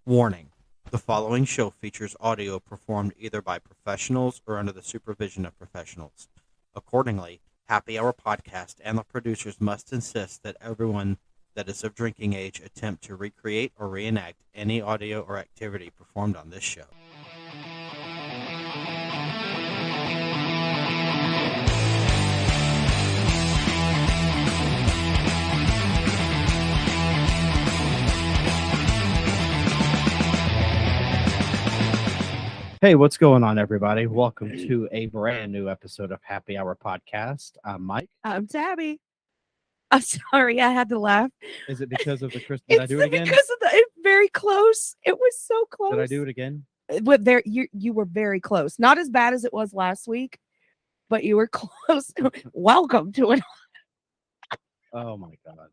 Warning: the following show features audio performed either by professionals or under the supervision of professionals. Accordingly, Happy Hour Podcast and the producers must insist that everyone that is of drinking age attempt to recreate or reenact any audio or activity performed on this show. Hey, what's going on, everybody? Welcome to a brand new episode of Happy Hour Podcast. I'm Mike. I'm Tabby. I'm sorry, I had to laugh. Is it because of the Chris? Did I do it again? Because of the very close. It was so close. Did I do it again? But there, you were very close. Not as bad as it was last week, but you were close. Welcome to it. Oh my god,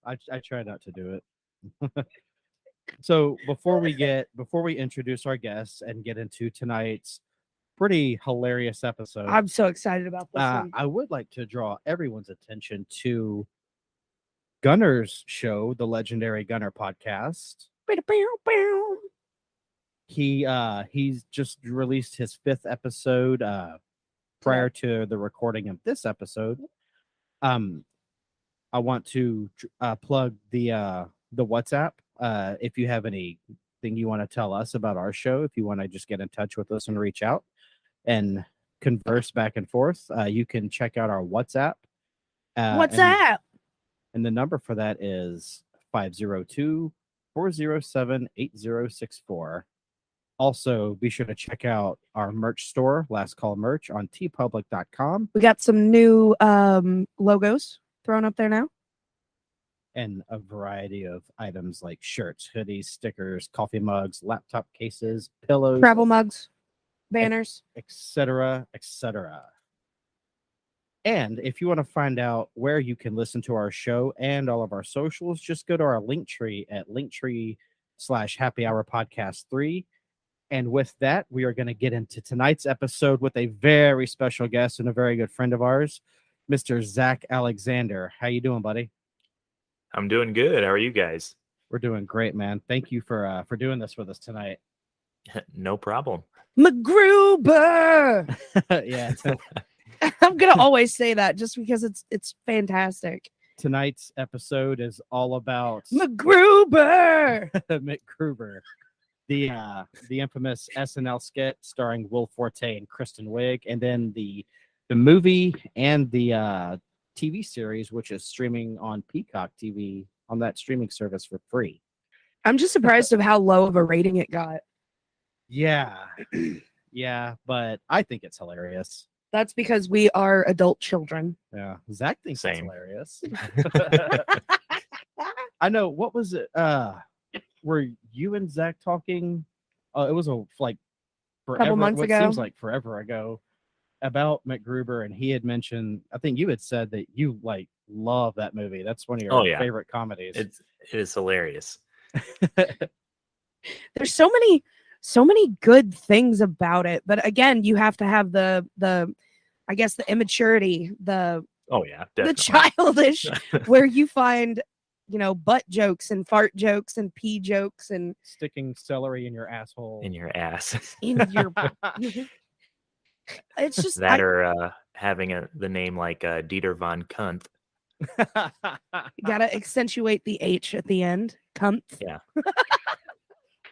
I try not to do it. So before we introduce our guests and get into tonight's pretty hilarious episode, I'm so excited about this one. I would like to draw everyone's attention to Gunner's show, the legendary Gunner podcast. He's just released his 5th episode prior to the recording of this episode. I want to plug the WhatsApp. If you have anything you want to tell us about our show, if you want to just get in touch with us and reach out and converse back and forth, you can check out our WhatsApp. WhatsApp. And the number for that is 502-407-8064. Also, be sure to check out our merch store, Last Call Merch, on tpublic.com. We got some new logos thrown up there now. And a variety of items like shirts, hoodies, stickers, coffee mugs, laptop cases, pillows, Travel mugs, banners, etc., etc. And if you want to find out where you can listen to our show and all of our socials, just go to our Linktree at Linktree/Happy Hour Podcast 3. And with that, we are going to get into tonight's episode with a very special guest and a very good friend of ours, Mr. Zach Alexander. How you doing, buddy? I'm doing good. How are you guys? We're doing great, man. Thank you for doing this with us tonight. No problem. MacGruber. Yeah. I'm gonna always say that just because it's fantastic. Tonight's episode is all about MacGruber. MacGruber, the infamous SNL skit starring Will Forte and Kristen Wiig, and then the movie and the TV series, which is streaming on Peacock TV on that streaming service for free. I'm just surprised of how low of a rating it got. Yeah. Yeah, but I think it's hilarious. That's because we are adult children. Yeah. Zach thinks it's Same. hilarious. I know. What was it? Were you and Zach talking? It was like forever. Couple months ago. Seems like forever ago. About MacGruber, and he had mentioned, I think you had said that you like love that movie. That's one of your favorite comedies. It is hilarious. There's so many good things about it, but again, you have to have the I guess the immaturity, the childish, where you find butt jokes and fart jokes and pee jokes and sticking celery in your asshole, in your ass, in your. It's just that or having the name like Dieter von Kunt. Gotta accentuate the H at the end. Kunt. Yeah.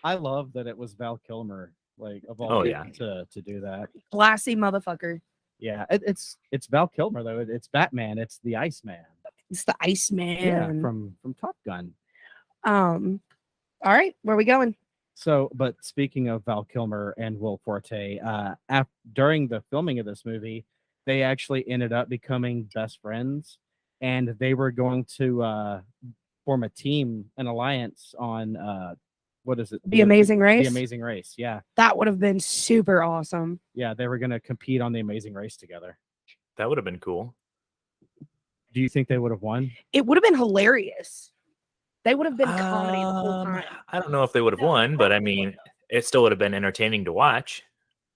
I love that it was Val Kilmer, like of all people to do that. Classy motherfucker. Yeah, it's Val Kilmer though. It's Batman. It's the Iceman. It's the Iceman. Yeah, from Top Gun. All right, where are we going? So, but speaking of Val Kilmer and Will Forte, during the filming of this movie, they actually ended up becoming best friends, and they were going to form a team, an alliance on what is it? The Amazing Race? The Amazing Race, yeah. That would have been super awesome. Yeah, they were going to compete on the Amazing Race together. That would have been cool. Do you think they would have won? It would have been hilarious. They would have been comedy the whole time. I don't know if they would have won, but I mean, it still would have been entertaining to watch.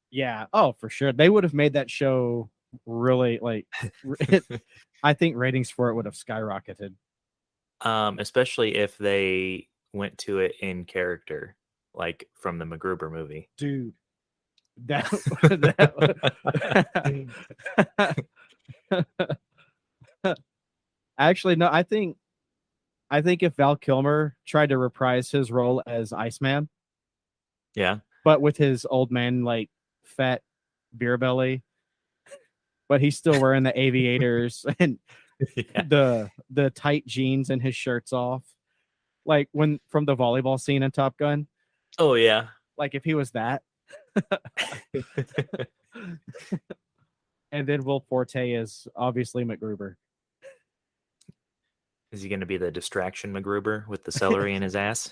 Yeah. Oh, for sure. They would have made that show really I think ratings for it would have skyrocketed. Especially if they went to it in character. like from the MacGruber movie. Dude, that actually no, I think if Val Kilmer tried to reprise his role as Iceman, Yeah. but with his old man like fat beer belly, but he's still wearing the aviators and the tight jeans and his shirt's off, like when from the volleyball scene in Top Gun. Oh yeah. Like if he was that. And then Will Forte is obviously MacGruber. Is he going to be the distraction MacGruber with the celery in his ass?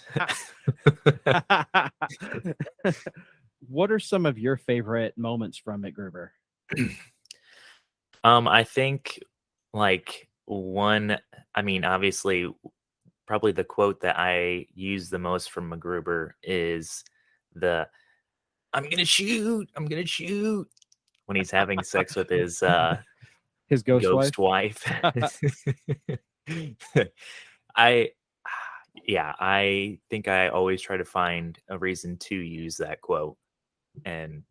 What are some of your favorite moments from MacGruber? I think like one, I mean, obviously, probably the quote that I use the most from MacGruber is the I'm gonna shoot when he's having sex with his ghost wife. I think I always try to find a reason to use that quote, and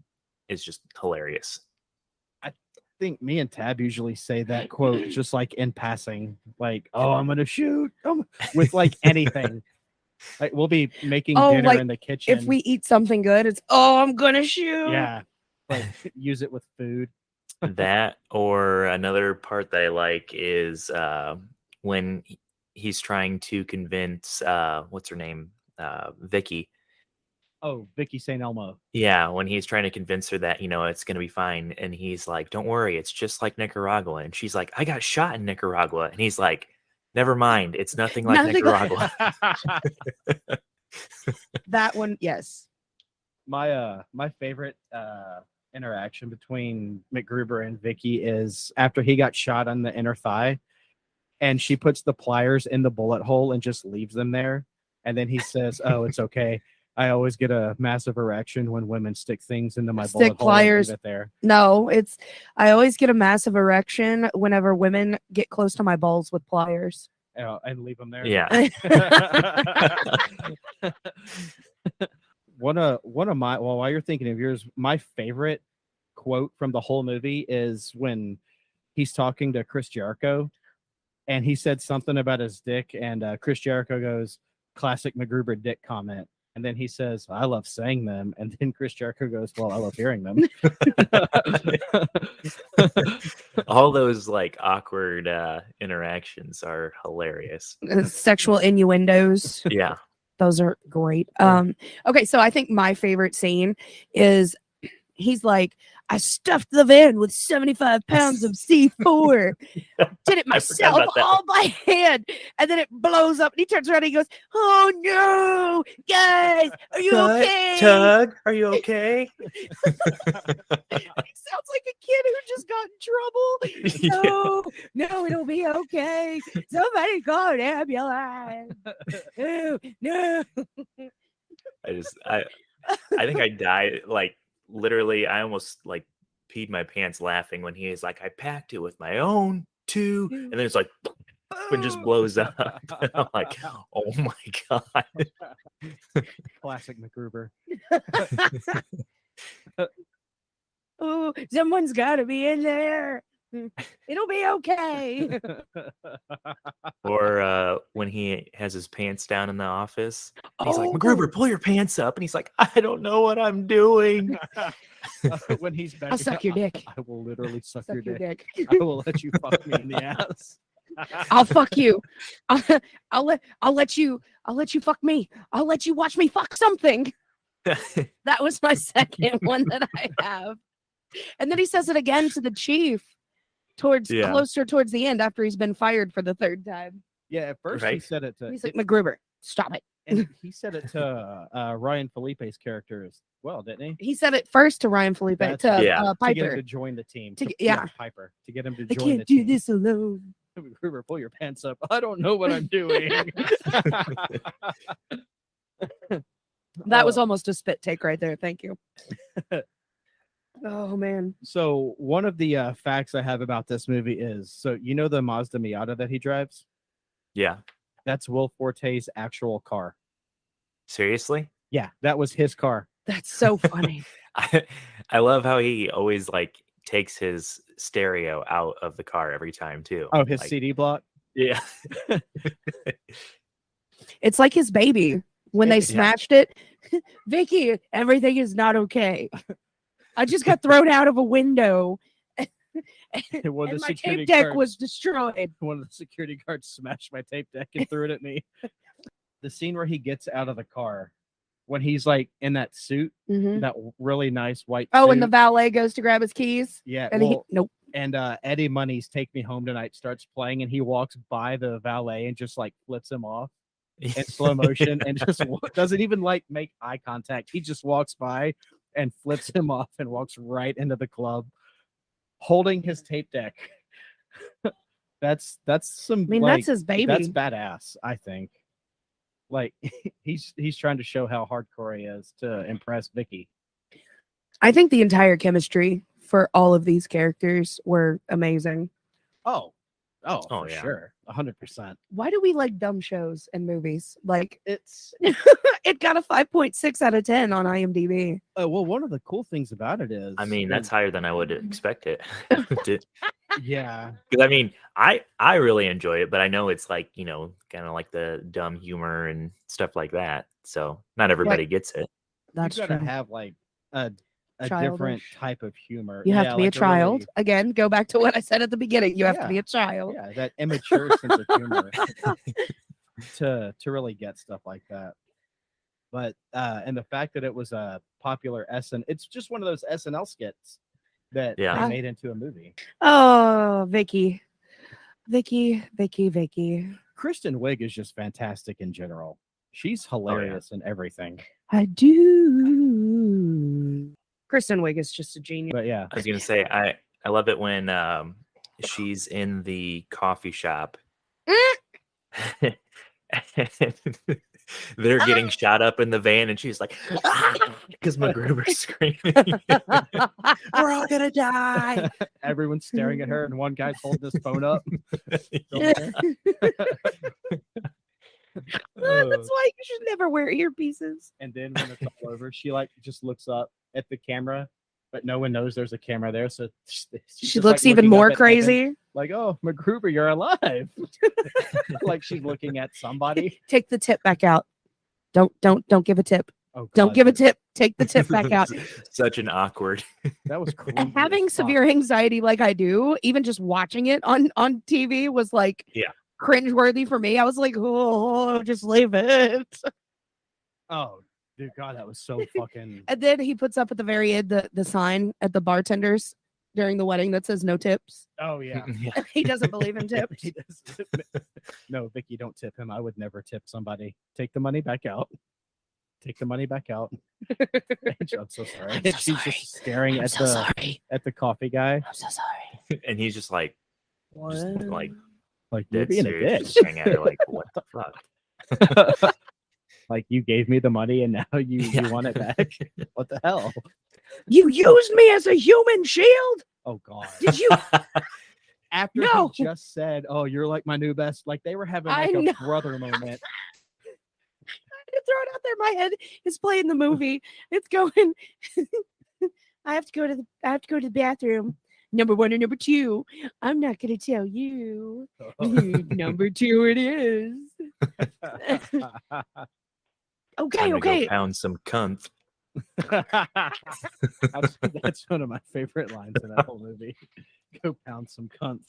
it's just hilarious. I think me and Tab usually say that quote just like in passing, like, "Oh, I'm gonna shoot," with like anything. Like we'll be making dinner like, in the kitchen. if we eat something good, it's I'm gonna shoot. Yeah, like use it with food. That, or another part that I like is when he's trying to convince what's her name, Vicky. Oh, Vicky St. Elmo. Yeah, when he's trying to convince her that it's gonna be fine, and he's like, "Don't worry, it's just like Nicaragua," and she's like, "I got shot in Nicaragua," and he's like, "Never mind, it's nothing like Nicaragua." That one, yes. My favorite interaction between MacGruber and Vicky is after he got shot on the inner thigh, and she puts the pliers in the bullet hole and just leaves them there, and then he says, "Oh, it's okay. I always get a massive erection when women stick things into my bullet pliers. Hole and leave it there." No, I always get a massive erection whenever women get close to my balls with pliers. And leave them there. Yeah. One of my, well, while you're thinking of yours, my favorite quote from the whole movie is when he's talking to Chris Jericho, and he said something about his dick, and Chris Jericho goes, "Classic MacGruber dick comment." And then he says, "I love saying them." And then Chris Jericho goes, "Well, I love hearing them." All those like awkward interactions are hilarious. Sexual innuendos. Yeah. Those are great. Okay, so I think my favorite scene is he's like, "I stuffed the van with 75 pounds of C4. Did it myself all by hand." And then it blows up, and he turns around and he goes, "Oh no, guys, are you okay? Tug, are you okay?" He sounds like a kid who just got in trouble. No, it'll be okay. Somebody call an ambulance. No. I think I died. Like literally, I almost like peed my pants laughing when he is like, "I packed it with my own too," and then it's like, and just blows up. I'm like, oh my god. Classic MacGruber. Oh, someone's got to be in there. It'll be okay. Or when he has his pants down in the office, he's like, "MacGruber, pull your pants up," and he's like, "I don't know what I'm doing." When he's back, I'll suck your dick. I will literally suck your dick. dick. I will let you fuck me in the ass. I'll fuck you. I'll let you fuck me. I'll let you watch me fuck something. That was my second one that I have. And then he says it again to the chief closer towards the end after he's been fired for the third time. Yeah, at first he said it to... He's like, "MacGruber, stop it." And he said it to Ryan Felipe's character as well, didn't he? He said it first to Ryan Felipe, Piper. To get him to join the team. Piper. To get him to join the team. I can't do this alone. MacGruber, pull your pants up. I don't know what I'm doing. That was almost a spit take right there. Thank you. Oh, man. So one of the facts I have about this movie is, so you know the Mazda Miata that he drives? Yeah. That's Will Forte's actual car. Seriously? Yeah, that was his car. That's so funny. I love how he always like takes his stereo out of the car every time too. Oh, his like, CD block. Yeah. It's like his baby when they smashed it. Vicky, everything is not okay. I just got thrown out of a window. And my tape deck was destroyed. One of the security guards smashed my tape deck and threw it at me. The scene where he gets out of the car, when he's like in that suit, that really nice white suit. And the valet goes to grab his keys. Yeah. And nope. And Eddie Money's Take Me Home Tonight starts playing, and he walks by the valet and just like flips him off in slow motion and just doesn't even like make eye contact. He just walks by and flips him off and walks right into the club holding his tape deck. That's some, I mean, like, that's his baby. That's badass, I think. Like he's trying to show how hardcore he is to impress Vicky. I think the entire chemistry for all of these characters were amazing. Oh, for yeah. sure. 100%. Why do we like dumb shows and movies? Like, It's it got a 5.6 out of 10 on IMDb. well, one of the cool things about it is, I mean, that's higher than I would expect it. Yeah. Because I mean, I really enjoy it, but I know it's like, you know, kind of like the dumb humor and stuff like that. So not everybody gets it. That's you gotta true. have like a Childish. different type of humor. You have to be like a child. really, Again, go back to what I said at the beginning. You have to be a child. yeah, that immature sense of humor to really get stuff like that. But and the fact that it was a popular it's just one of those SNL skits that they made into a movie. Oh, Vicky. Vicky. Kristen Wiig is just fantastic in general. She's hilarious in everything. I do. Kristen Wiig is just a genius. But yeah, I was gonna say I love it when she's in the coffee shop. They're getting shot up in the van, and she's like, because MacGruber's screaming, "We're all gonna die!" Everyone's staring at her, and one guy's holding his phone up. That's why you should never wear earpieces. And then when it's all over, she like just looks up at the camera, but no one knows there's a camera there, so she looks even more crazy. Heaven, like, oh, MacGruber, you're alive. Like she's looking at somebody. Take the tip back out. Don't give a tip. Oh, God, don't give a tip. Take the tip back out. Such an awkward. That was cool. Having severe anxiety like I do, even just watching it on TV was like cringeworthy for me. I was like, oh, just leave it. Oh, dude, God, that was so fucking. And then he puts up at the very end the sign at the bartenders during the wedding that says no tips. Oh yeah. He doesn't believe in tips. He does. No, Vicky, don't tip him. I would never tip somebody. Take the money back out. Take the money back out. I'm so sorry. She's just staring at the coffee guy. I'm so sorry. And he's just like, what? Just like you're being a dick. Just staring at her like, what the fuck? Like, you gave me the money and now you want it back? What the hell? You used me as a human shield? Oh, God. Did you? After he just said, oh, you're like my new best, like they were having like a brother moment. I throw it out there. My head is playing the movie. It's going. I have to go to the bathroom. Number 1 or number 2. I'm not going to tell you. Number 2 it is. Okay. Go pound some cunt. That's one of my favorite lines in that whole movie. Go pound some cunts.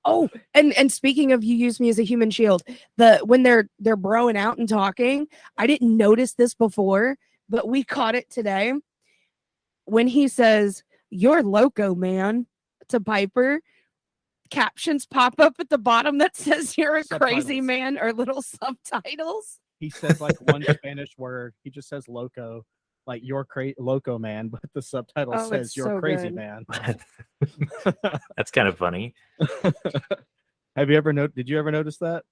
Oh, and speaking of you use me as a human shield, when they're broing out and talking, I didn't notice this before, but we caught it today. When he says, "You're loco, man," to Piper, captions pop up at the bottom that says "You're a crazy man," or little subtitles. He says like one Spanish word. He just says "loco," like "you're loco, man," but the subtitle says "you're crazy, man." That's kind of funny. Have you ever did you ever notice that?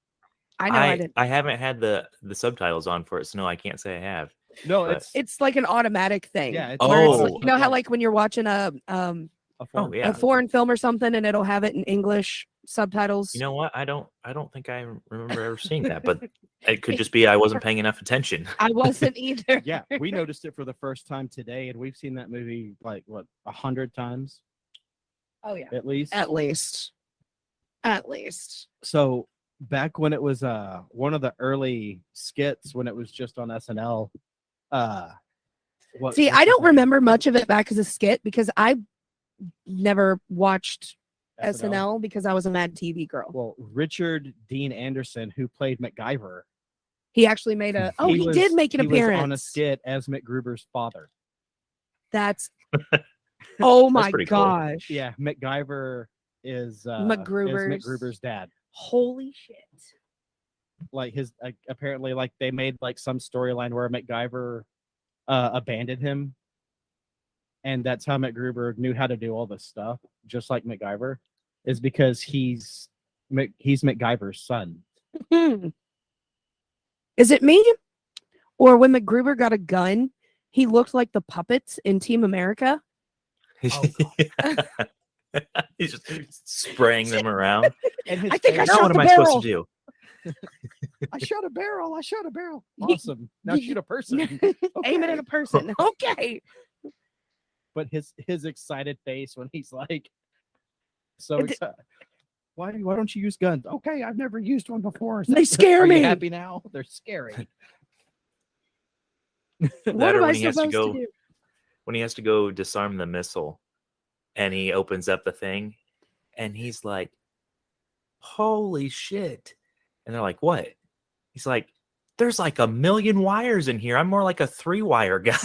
I didn't. I haven't had the subtitles on for it, so no, I can't say I have. No, but it's like an automatic thing. Yeah. It's like, you know how like when you're watching a Oh yeah. a foreign film or something, and it'll have it in English subtitles. You know what? I don't think I remember ever seeing that, but it could just be I wasn't paying enough attention. I wasn't either. Yeah, we noticed it for the first time today, and we've seen that movie like what 100 times Oh yeah. at least. At least. So back when it was one of the early skits when it was just on SNL. See, I don't remember much of it back as a skit because I never watched SNL because I was a Mad TV girl. Well, Richard Dean Anderson, who played MacGyver, he actually made a. Oh, he did make an appearance. Was on a skit as MacGruber's father. That's. Oh That's my pretty cool. gosh! Yeah, MacGyver is MacGruber's dad. Holy shit! Like his apparently, like they made like some storyline where MacGyver abandoned him, and that's how MacGruber knew how to do all this stuff, just like MacGyver, is because he's MacGyver's son. Is it me, or when MacGruber got a gun, he looked like the puppets in Team America? Oh, He's just spraying them around. I think I Now shot what the am I barrel. supposed to do? I shot a barrel. Awesome. Now shoot a person. Aim it at a person. Okay. But his excited face when he's like so excited. Why don't you use guns? Okay, I've never used one before. They scare Are me. You happy now? They're scary. What am I when he has to supposed go to do? when he has to go disarm the missile, and he opens up the thing, and he's like, "Holy shit!" And they're like, "What?" He's like, "There's like 1 million wires in here. I'm more like a 3-wire guy."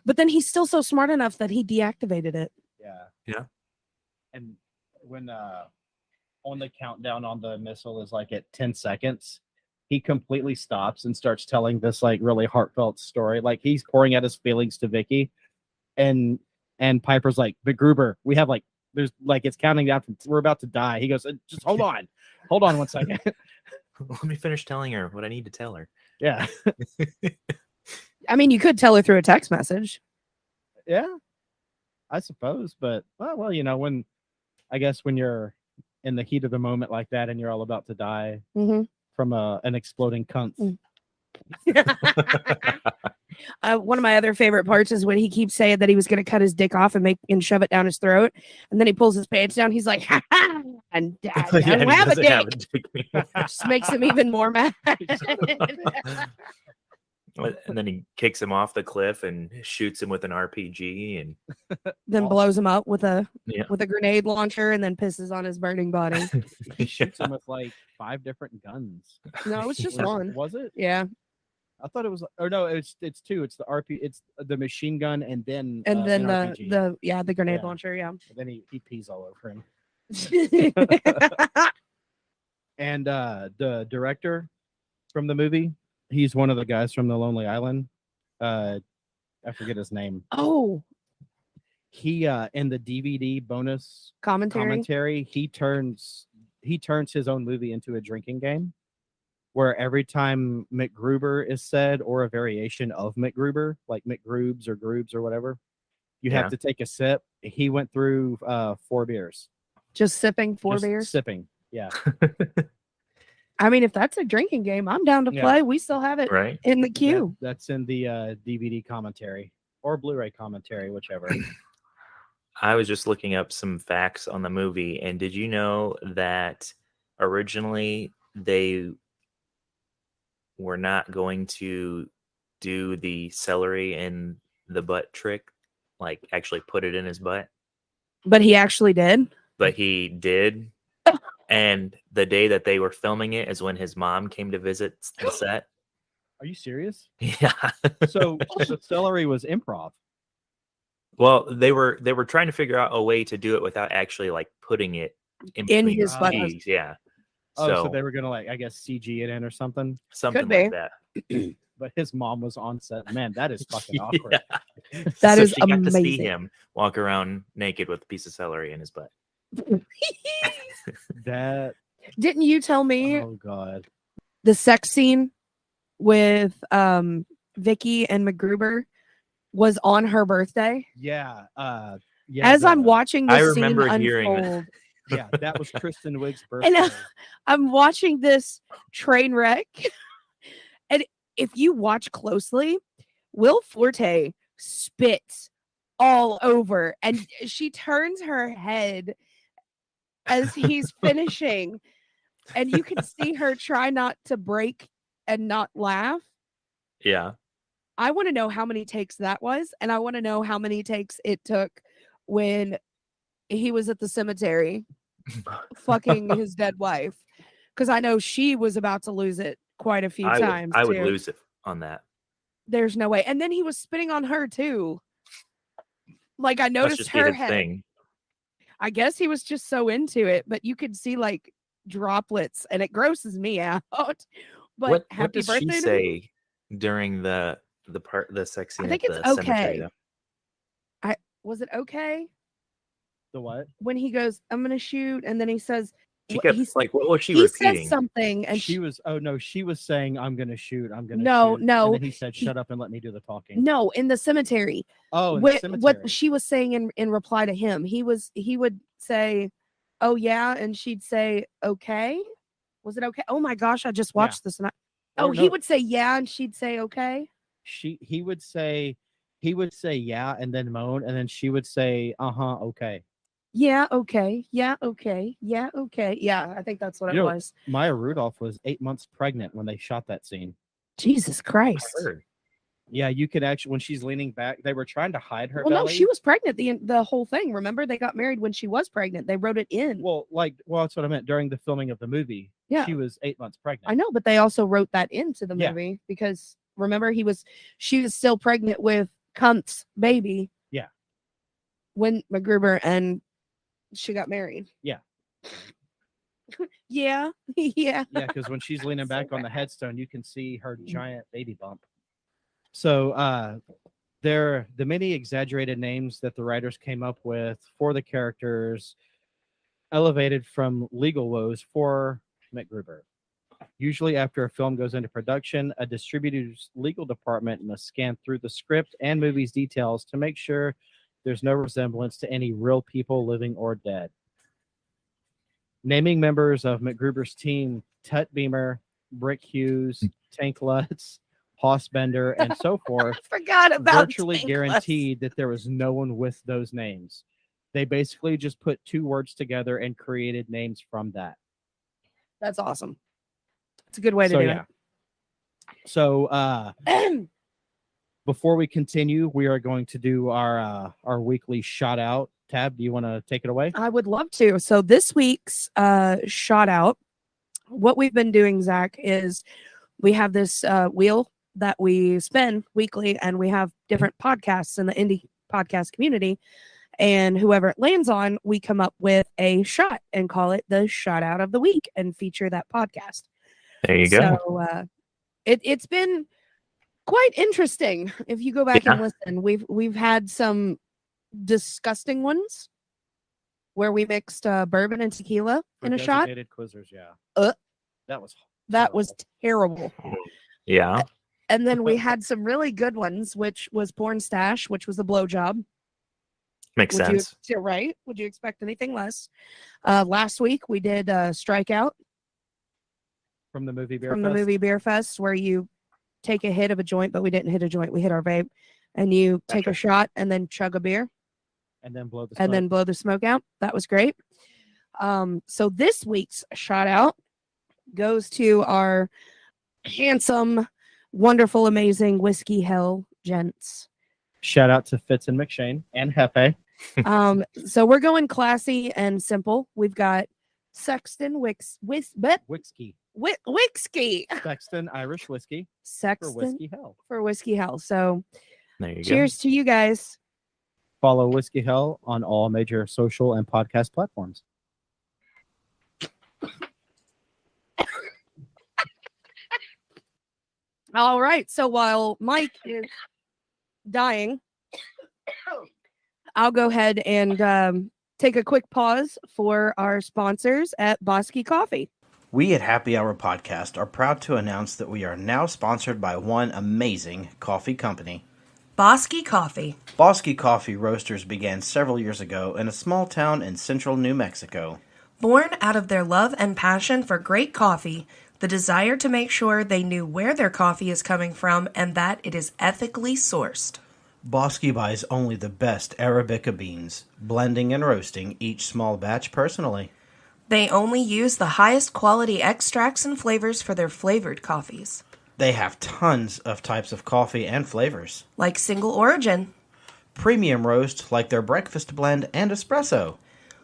But then he's still so smart enough that he deactivated it. Yeah. And when on the countdown on the missile is like at 10 seconds, he completely stops and starts telling this like really heartfelt story. Like he's pouring out his feelings to Vicky, and Piper's like, "MacGruber, we have like there's like it's counting down from we're about to die." He goes, "Just hold on 1 second." Let me finish telling her what I need to tell her. Yeah. I mean, you could tell her through a text message. Yeah, I suppose, but well, you know, when you're in the heat of the moment like that and you're all about to die from an exploding cunt. One of my other favorite parts is when he keeps saying that he was going to cut his dick off and shove it down his throat, and then he pulls his pants down. He's like, "Ha ha!" And I don't have a dick. Just makes him even more mad. And then he kicks him off the cliff and shoots him with an RPG, and then blows him up with a grenade launcher, and then pisses on his burning body. He shoots him with like 5 different guns. No, it was just one. Was it? Yeah. I thought it was. Or no, it's 2. It's the it's the machine gun, and then the grenade launcher. Yeah. And then he pees all over him. And the director from the movie, he's one of the guys from The Lonely Island. I forget his name. Oh. He in the DVD bonus commentary, he turns his own movie into a drinking game, where every time MacGruber is said or a variation of MacGruber, like McGroobs or Groobs or whatever, you have to take a sip. He went through 4 beers. Just sipping 4 beers? Sipping, yeah. I mean, if that's a drinking game, I'm down to play. We still have it in the queue. That's in the DVD commentary or Blu-ray commentary, whichever. I was just looking up some facts on the movie, and did you know that originally they were not going to do the celery in the butt trick, like actually put it in his butt? But he actually did? But he did. And the day that they were filming it is when his mom came to visit the set. Are you serious? Yeah. So the celery was improv. Well, they were trying to figure out a way to do it without actually like putting it in his butt. Yeah. So they were gonna CG it in or something. Something like that. But his mom was on set. Man, that is fucking awkward. Yeah. That is amazing. Got to see him walk around naked with a piece of celery in his butt. That didn't you tell me? Oh god, the sex scene with Vicky and MacGruber was on her birthday. Yeah. As I'm watching I this scene remember hearing unfold, yeah, that was Kristen Wiig's and birthday. I'm watching this train wreck, and if you watch closely, Will Forte spits all over, and she turns her head as he's finishing, and you can see her try not to break and not laugh. Yeah. I want to know how many takes that was, and I want to know how many takes it took when he was at the cemetery fucking his dead wife, because I know she was about to lose it quite a few times. I would too. lose it on that. There's no way. And then he was spitting on her too. Like I noticed her head. Thing. I guess he was just so into it, but you could see like droplets, and it grosses me out. But what does birthday she say during the sex scene? I think at it's the okay. cemetery, Was it okay? The what? When he goes, I'm gonna shoot, and then he says, she kept like, what was she he repeating? says something, and she was saying, I'm gonna shoot. I'm gonna no, shoot. no. And then he said, shut up and let me do the talking. No, in the cemetery. Oh, in the cemetery. What she was saying in reply to him, he would say, oh yeah, and she'd say, okay. Was it okay? Oh my gosh, I just watched this. And he would say yeah, and she'd say okay. He would say yeah, and then moan, and then she would say, okay. Yeah, okay. Yeah, okay. Yeah, okay. Yeah, I think that's what it was. Maya Rudolph was 8 months pregnant when they shot that scene. Jesus Christ. Yeah, you could actually, when she's leaning back, they were trying to hide her belly. No, she was pregnant the whole thing. Remember, they got married when she was pregnant. They wrote it in. Well, that's what I meant. During the filming of the movie, she was 8 months pregnant. I know, but they also wrote that into the movie because remember, she was still pregnant with Kunt's baby. Yeah. When MacGruber and she got married. Yeah. Yeah. Yeah, because when she's leaning back on the headstone, you can see her giant baby bump. So the many exaggerated names that the writers came up with for the characters elevated from legal woes for MacGruber. Usually after a film goes into production, a distributor's legal department must scan through the script and movie's details to make sure there's no resemblance to any real people, living or dead. Naming members of MacGruber's team, Tut Beamer, Brick Hughes, Tank Lutz, Hossbender, and so forth, I forgot about virtually guaranteed that there was no one with those names. They basically just put two words together and created names from that. That's awesome. It's a good way to do it. So before we continue, we are going to do our weekly shout out. Tab, do you want to take it away? I would love to. So this week's shout out, what we've been doing, Zach, is we have this wheel that we spin weekly, and we have different podcasts in the indie podcast community. And whoever it lands on, we come up with a shot and call it the shout out of the week and feature that podcast. There you go. So it's been quite interesting. If you go back and listen, we've had some disgusting ones where we mixed bourbon and tequila in a shot. Quizzers, yeah. That was terrible. Yeah. And then we had some really good ones, which was porn stash, which was a blowjob. Makes sense. Right? Would you expect anything less? Last week we did Strikeout from the movie Beer Fest, where you take a hit of a joint, but we didn't hit a joint. We hit our vape, and you take a shot and then chug a beer, and then blow the smoke out. That was great. So this week's shout out goes to our handsome, wonderful, amazing Whiskey Hell gents. Shout out to Fitz and McShane and Hefe. So we're going classy and simple. We've got Sexton Wixky. Sexton Irish whiskey. Sexton for Whiskey Hell. So there you cheers to you guys. Follow Whiskey Hell on all major social and podcast platforms. All right. So while Mike is dying, I'll go ahead and take a quick pause for our sponsors at Bosky Coffee. We at Happy Hour Podcast are proud to announce that we are now sponsored by one amazing coffee company, Bosky Coffee. Bosky Coffee Roasters began several years ago in a small town in central New Mexico. Born out of their love and passion for great coffee, the desire to make sure they knew where their coffee is coming from and that it is ethically sourced. Bosky buys only the best Arabica beans, blending and roasting each small batch personally. They only use the highest quality extracts and flavors for their flavored coffees. They have tons of types of coffee and flavors. Like single origin. Premium roast like their breakfast blend and espresso.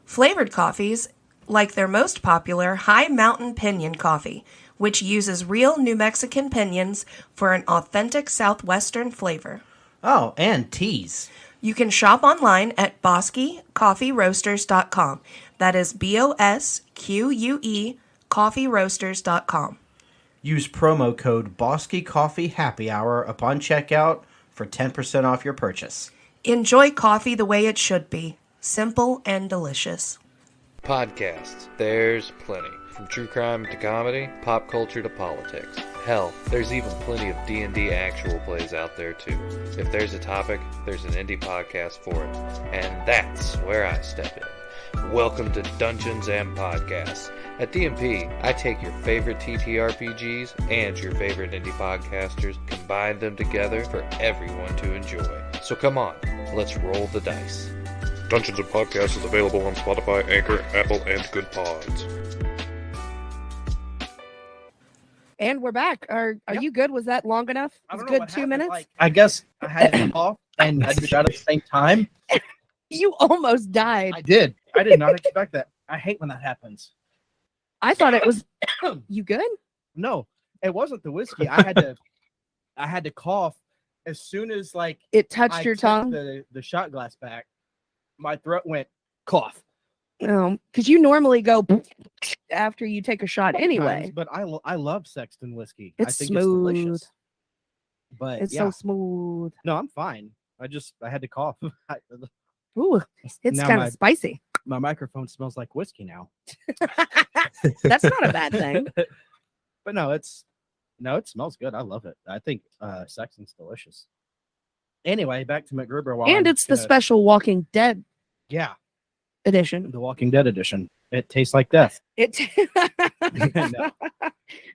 Flavored coffees like their most popular High Mountain Pinyon coffee, which uses real New Mexican pinyons for an authentic Southwestern flavor. Oh, and teas. You can shop online at boskycoffeeroasters.com. That is BOSQUE coffeeroasters.com. Use promo code Bosky Coffee Happy Hour upon checkout for 10% off your purchase. Enjoy coffee the way it should be. Simple and delicious. Podcasts. There's plenty. From true crime to comedy, pop culture to politics. Hell, there's even plenty of D&D actual plays out there too. If there's a topic, there's an indie podcast for it. And that's where I step in. Welcome to Dungeons and Podcasts. At DMP, I take your favorite TTRPGs and your favorite indie podcasters, combine them together for everyone to enjoy. So come on, let's roll the dice. Dungeons and Podcasts is available on Spotify, Anchor, Apple, and Good Pods. And we're back. Are you good? Was that long enough? It was good 2 minutes. Like, I guess I had it off and I shot at the same time. You almost died. I did. I did not expect that. I hate when that happens. I thought it was. You good? No, it wasn't the whiskey. I had to cough as soon as like It touched I your took tongue. the shot glass back. My throat went cough. Because you normally go after you take a shot anyway. But I love Sexton whiskey. I It's think smooth. it's delicious. But It's yeah, so smooth. no, I'm fine. I had to cough. Ooh, it's Now kind of spicy. my microphone smells like whiskey now. That's not a bad thing. But no, it smells good. I love it. I think Sexton's delicious. Anyway, back to MacGruber. And it's the special Walking Dead edition. The Walking Dead edition. It tastes like death. No.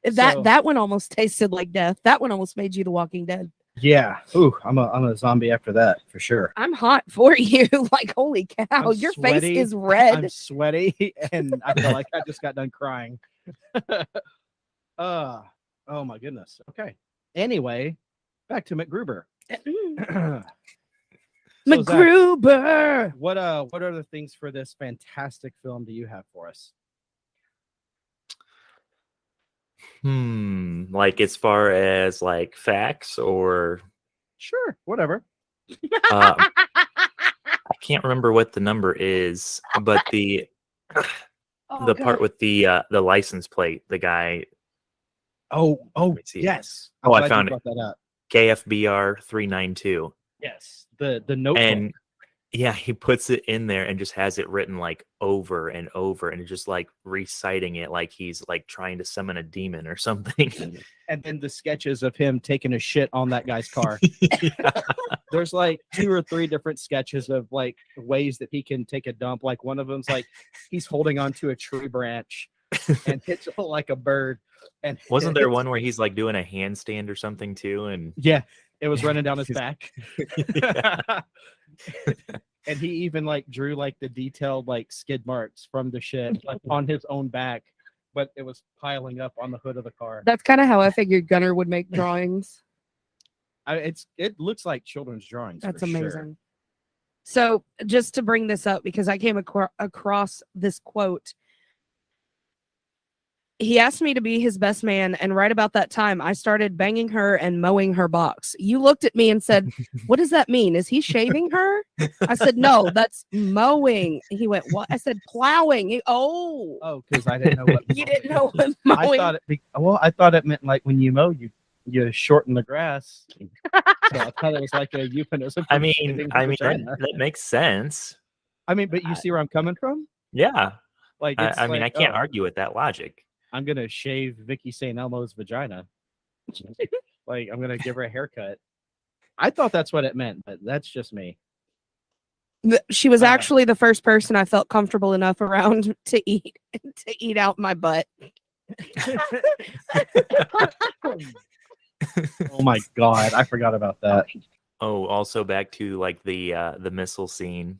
That one almost tasted like death. That one almost made you The Walking Dead. Yeah. Ooh, I'm a zombie after that for sure. I'm hot for you. Like, holy cow, I'm your sweaty. face is red. I'm sweaty and I feel like I just got done crying. Oh my goodness. Okay. Anyway, back to MacGruber. So, MacGruber. Zach, what other things for this fantastic film do you have for us? Like as far as like facts or Sure, whatever. I can't remember what the number is, but the part with the license plate, the guy. Oh, me see. yes. Oh, I Glad you found it. brought that up. KFBR 392. Yes, the notebook. And yeah, he puts it in there and just has it written like over and over and just like reciting it like he's like trying to summon a demon or something. And then the sketches of him taking a shit on that guy's car. Yeah. There's like 2 or 3 different sketches of like ways that he can take a dump. Like one of them's like he's holding onto a tree branch and hits it like a bird. And Wasn't there one where he's like doing a handstand or something too? And yeah, it was running down his back. And he even like drew like the detailed like skid marks from the shit like on his own back, but it was piling up on the hood of the car. That's kind of how I figured Gunnar would make drawings. It looks like children's drawings. That's for amazing. Sure. So just to bring this up, because I came across this quote. He asked me to be his best man, and right about that time, I started banging her and mowing her box. You looked at me and said, "What does that mean? Is he shaving her?" I said, "No, that's mowing." He went, "What?" I said, "Plowing." Oh, because I didn't know what You didn't know what mowing. I thought it meant like when you mow, you shorten the grass. So I thought it was like a euphemism. I mean that makes sense. I mean, but you see where I'm coming from? Yeah. Like I mean, I can't argue with that logic. I'm gonna shave Vicky St. Elmo's vagina. Like I'm gonna give her a haircut. I thought that's what it meant, but that's just me. She was actually the first person I felt comfortable enough around to eat out my butt. Oh my god, I forgot about that. Oh, also back to like the missile scene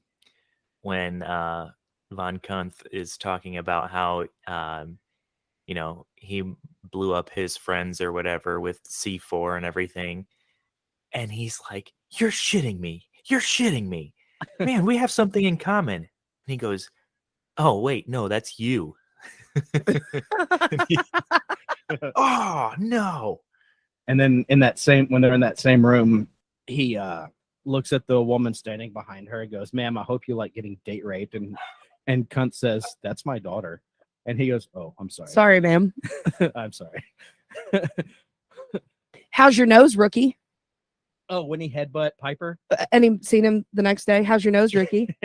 when Von Kunth is talking about how he blew up his friends or whatever with C4 and everything, and he's like, "You're shitting me! You're shitting me, man! We have something in common." And he goes, "Oh wait, no, that's you." Oh no! And then when they're in that same room, he looks at the woman standing behind her and goes, "Ma'am, I hope you like getting date raped." And Kunt says, "That's my daughter." And he goes, "Oh, I'm sorry." Sorry, ma'am. I'm sorry. How's your nose, rookie? Oh, when he headbutt Piper? And he seen him the next day. How's your nose, rookie?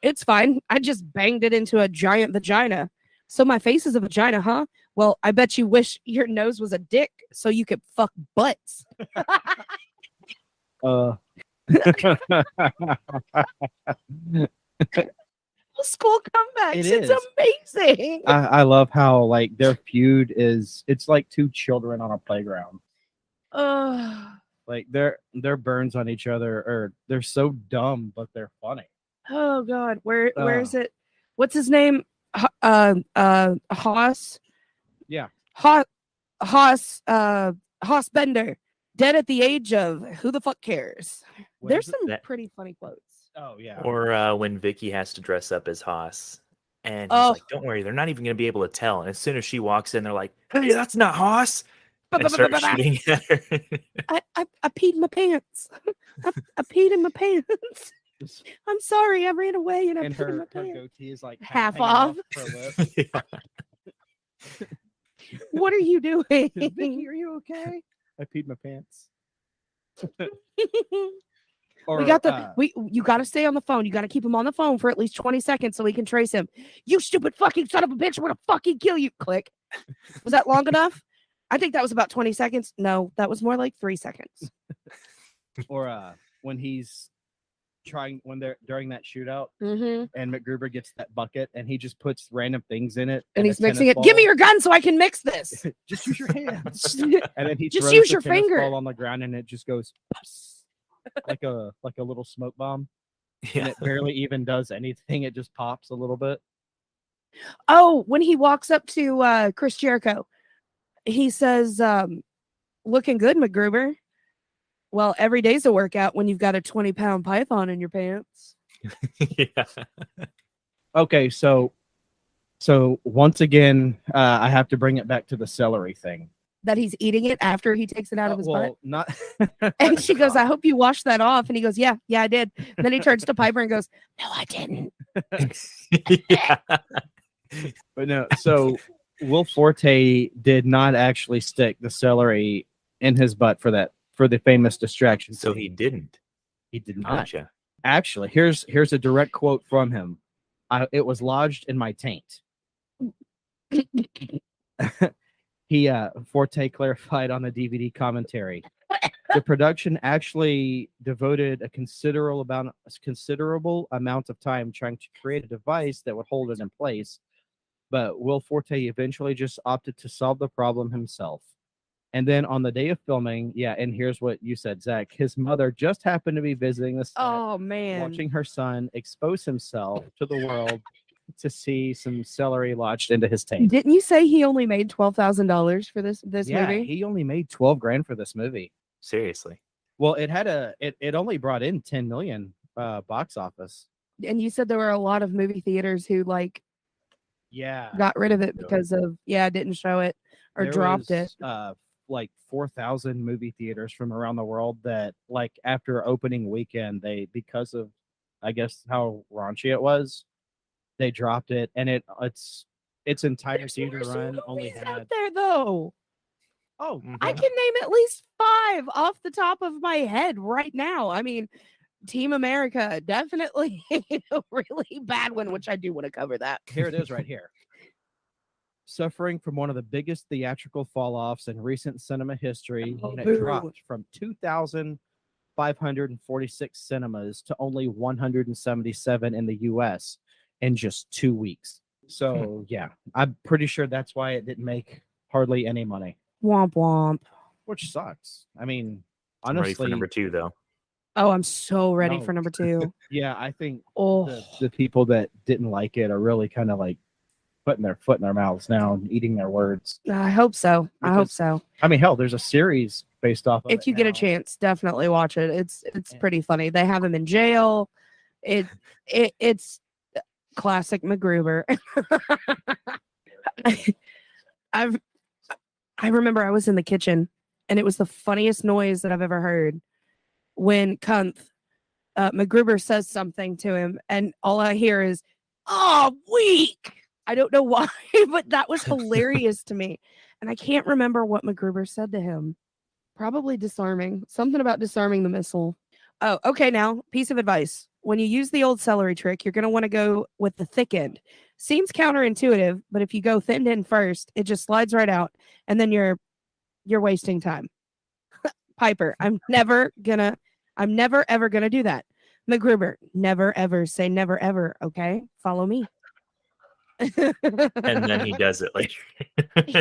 It's fine. I just banged it into a giant vagina. So my face is a vagina, huh? Well, I bet you wish your nose was a dick so you could fuck butts. School comebacks. It's amazing. I love how like their feud it's like two children on a playground. Like their burns on each other they're so dumb, but they're funny. Oh God, where is it? What's his name? Haas. Yeah. Haas Bender, dead at the age of who the fuck cares? There's some pretty funny quotes. Oh yeah. Or when Vicky has to dress up as Haas, and he's like, "Don't worry, they're not even going to be able to tell." And as soon as she walks in, they're like, "Hey, that's not Haas!" And start shooting at her. I peed my pants. I peed in my pants. I'm sorry, I ran away and I peed in my pants. Her goatee is like half off. Her lip. What are you doing? Vicky, are you okay? I peed my pants. You got to stay on the phone. You got to keep him on the phone for at least 20 seconds so we can trace him. You stupid fucking son of a bitch! I'm gonna fucking kill you. Click. Was that long enough? I think that was about 20 seconds. No, that was more like 3 seconds. Or when he's when they're during that shootout, and MacGruber gets that bucket and he just puts random things in it and he's mixing it. Give me your gun so I can mix this. Just use your hands. And then he just throws use the your tennis finger ball on the ground and it just goes like a little smoke bomb. Yeah. And it barely even does anything. It just pops a little bit. Oh, when he walks up to Chris Jericho, he says, "Looking good, MacGruber." Well, every day's a workout when you've got a 20-pound python in your pants. Yeah. Okay, so once again, I have to bring it back to the celery thing. That he's eating it after he takes it out of his butt. Not. And she goes, "I hope you washed that off." And he goes, "Yeah, I did." And then he turns to Piper and goes, "No, I didn't." Yeah. But no, so Will Forte did not actually stick the celery in his butt for the famous distraction. So he didn't. He did not. Gotcha. Actually, here's a direct quote from him. It was lodged in my taint. Forte clarified on the DVD commentary. The production actually devoted a considerable amount of time trying to create a device that would hold it in place, but Will Forte eventually just opted to solve the problem himself. And then on the day of filming, and here's what you said, Zach, his mother just happened to be visiting the set, oh man, watching her son expose himself to the world to see some celery lodged into his taint. Didn't you say he only made $12,000 for this movie? He only made $12,000 for this movie. Seriously. Well, it only brought in 10 million box office. And you said there were a lot of movie theaters who got rid of it because of didn't show it or dropped it. Like 4,000 movie theaters from around the world that after opening weekend, because of I guess how raunchy it was, they dropped it, and its entire theater run only had out there though. Oh, I can name at least 5 off the top of my head right now. I mean, Team America, definitely a really bad one, which I do want to cover that. Here it is right here. Suffering from one of the biggest theatrical fall-offs in recent cinema history, and it dropped from 2,000 546 cinemas to only 177 in the US in just 2 weeks. So, yeah, I'm pretty sure that's why it didn't make hardly any money, Womp womp. which sucks. I mean, I'm ready for honestly, number 2 though. Oh, I'm so ready No. for number 2. yeah, I think Oh, the people that didn't like it are really kind of like putting their foot in their mouths now and eating their words. I hope so. I hope Because- so. I mean, hell, there's a series based off of If it you get a now. chance, definitely watch it. It's Yeah. pretty funny. They have him in jail. It's classic MacGruber. I remember I was in the kitchen and it was the funniest noise that I've ever heard when MacGruber says something to him and all I hear is, "Oh, weak." I don't know why, but that was hilarious to me. And I can't remember what MacGruber said to him. Probably disarming. Something about disarming the missile. Oh, okay. Now, piece of advice. When you use the old celery trick, you're going to want to go with the thick end. Seems counterintuitive, but if you go thin end first, it just slides right out and then you're wasting time. Piper, I'm never ever gonna do that. MacGruber, never ever say never ever, okay? Follow me. And then he does it later.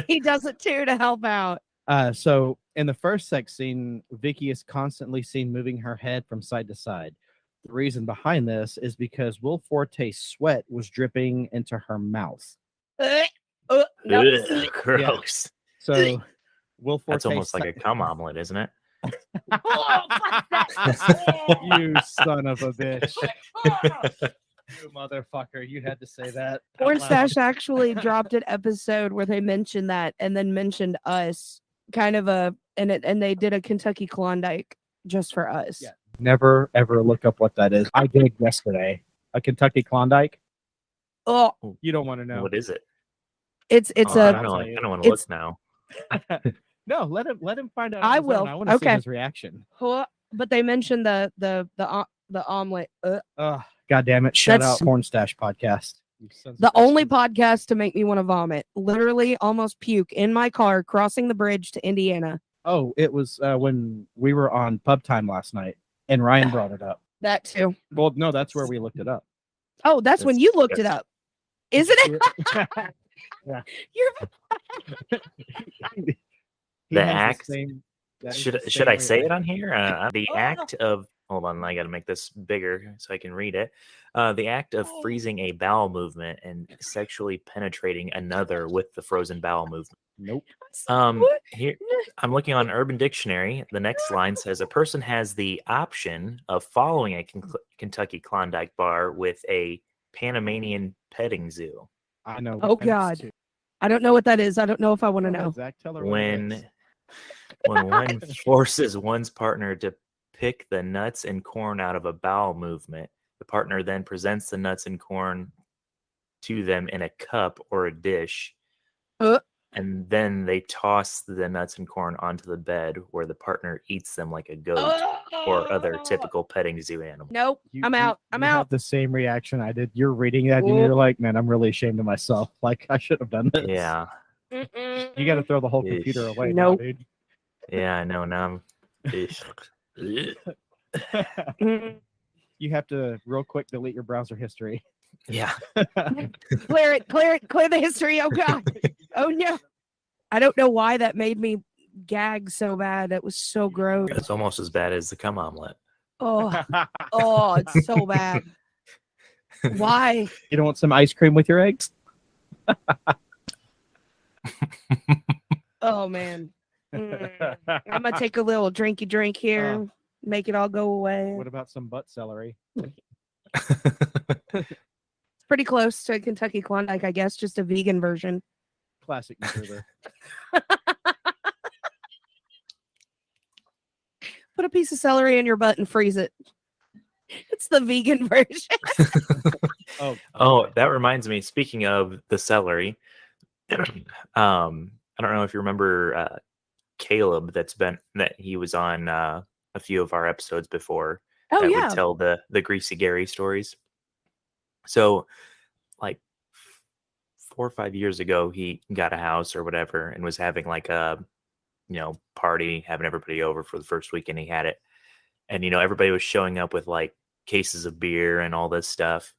He does it too to help out. So in the first sex scene, Vicky is constantly seen moving her head from side to side. The reason behind this is because Will Forte's sweat was dripping into her mouth. No. Ugh, gross. So Will Forte, That's almost like a cum omelet, isn't it? you son of a bitch. You motherfucker, you had to say that. out Porn loud. Stash actually dropped an episode where they mentioned that and then mentioned us, kind of and they did a Kentucky Klondike just for us. Yeah. Never ever look up what that is. I did yesterday. A Kentucky Klondike. Oh, You don't want to know. What is it? it's I a don't I'll know. tell you. I don't want to look It's- now. No, let him find out. on I his own. will. I want to see Okay. his reaction. but they mentioned the omelet. Oh, God damn it. Shout That's- out Porn Stash podcast. You sons of The only bitches. podcast to make me want to vomit. Literally almost puke in my car crossing the bridge to Indiana. Oh, it was when we were on pub time last night and Ryan brought it up. That too. Well, no, that's where we looked it up. Oh, that's when That's you looked it disgusting. up. Isn't it? You're He The has act- same- that is Should the should same I say it reaction. on here? The Oh. act of hold on, I got to make this bigger so I can read it. The act of freezing a bowel movement and sexually penetrating another with the frozen bowel movement. Nope. What? Here I'm looking on Urban Dictionary. The next line says a person has the option of following a Kentucky Klondike bar with a Panamanian petting zoo. I know. Oh, God. I don't know what that is. I don't know if I want to know. Zach, tell her what it is. When one forces one's partner to pick the nuts and corn out of a bowel movement, the partner then presents the nuts and corn to them in a cup or a dish, Uh. and then they toss the nuts and corn onto the bed where the partner eats them like a goat or other typical petting zoo animal. Nope. You- I'm you- out. I'm you had out. the same reaction I did. You're reading that and Oh. you're like, man, I'm really ashamed of myself. Like, I should have done this. Yeah, You got to throw the whole computer Yeesh. away now, Nope. dude. yeah, I know. Now I'm. Mm. You have to real quick delete your browser history. Yeah, Clear it. Clear the history. Oh, God. Oh, no. I don't know why that made me gag so bad. That was so gross. it's almost as bad as the cum omelet. Oh, oh, it's so bad. Why? You don't want some ice cream with your eggs? Oh, man. Mm. I'm going to take a little drinky drink here. Make it all go away. What about some butt celery? It's pretty close to Kentucky Klondike, I guess, just a vegan version. Classic MacGruber. Put a piece of celery in your butt and freeze it. It's the vegan version. Oh, that reminds me. Speaking of the celery, I don't know if you remember Caleb. That he was on a few of our episodes before. Oh, that yeah. would tell the Greasy Gary stories. So, like 4 or 5 years ago, he got a house or whatever and was having like a party, having everybody over for the first weekend he had it. and everybody was showing up with like cases of beer and all this stuff.